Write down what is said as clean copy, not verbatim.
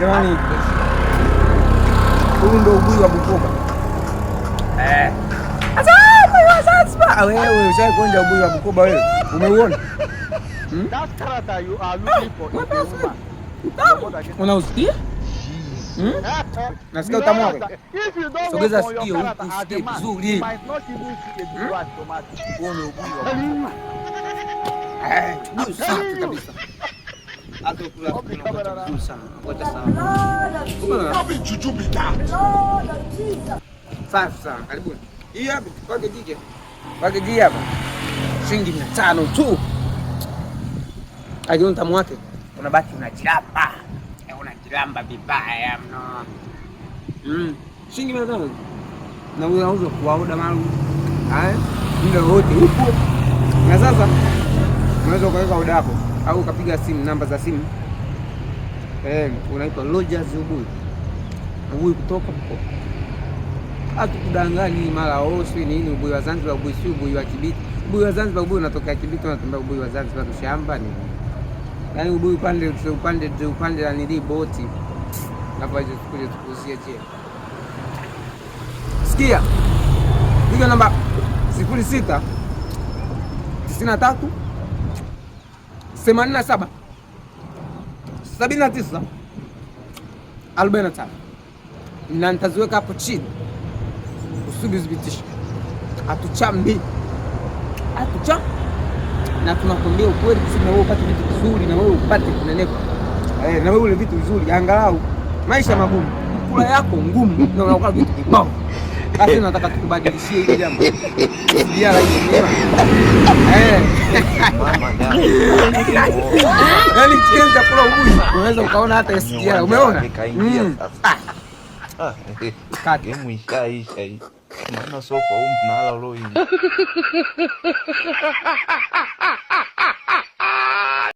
Jamani, huu ndio ubuyu wa Bukoba. Wewe ushawahi kuonja ubuyu wa Bukoba wewe? Umeuona? Unausikia? Nasikia utamu wake. Sogeza sikio usikie vizuri. Uone ubuyu wa Bukoba. Safi kabisa. Hapo kula vizuri sana. Ngoja sana. Safi sana. Karibuni. Hii hapa package hapa. Shilingi 500 tu. Lakini utamu wake unabaki unajiramba. Unajiramba vibaya mno. Shilingi 500. Na unauza kwa oda maalum. Muda wote upo. Na sasa unaweza ukaweka oda yako au ukapiga simu, namba za simu. Unaitwa Rogers Ubuyu. Ubuyu kutoka Bukoba. Hatukudanganyi mara osi nini ubuyu wa Zanzibar, ubuyu si ubuyu wa Kibiti. Ubuyu wa Zanzibar, ubuyu unatoka Kibiti unatembea ubuyu wa Zanzibar shamba ni. Yaani ubuyu upande la nili boti. Hapo hizo tukuje tukuzie je. Sikia. Piga namba 06 93 87 79 45 na nitaziweka hapo chini usudi zibitisha. Hatuchambi na tunakwambia ukweli, kusema wewe upate vitu vizuri na wewe upate kunenepa, na wewe ule vitu vizuri. Angalau maisha magumu, kula yako ngumu na unakula vitu vibao. Basi nataka tukubadilishie hili jambo. Sijala hii leo. Yaani kianza kula ubuyu unaweza ukaona hata sijala. Umeona? Kake mwishaisha hii. Maana soko huko mnala leo hii.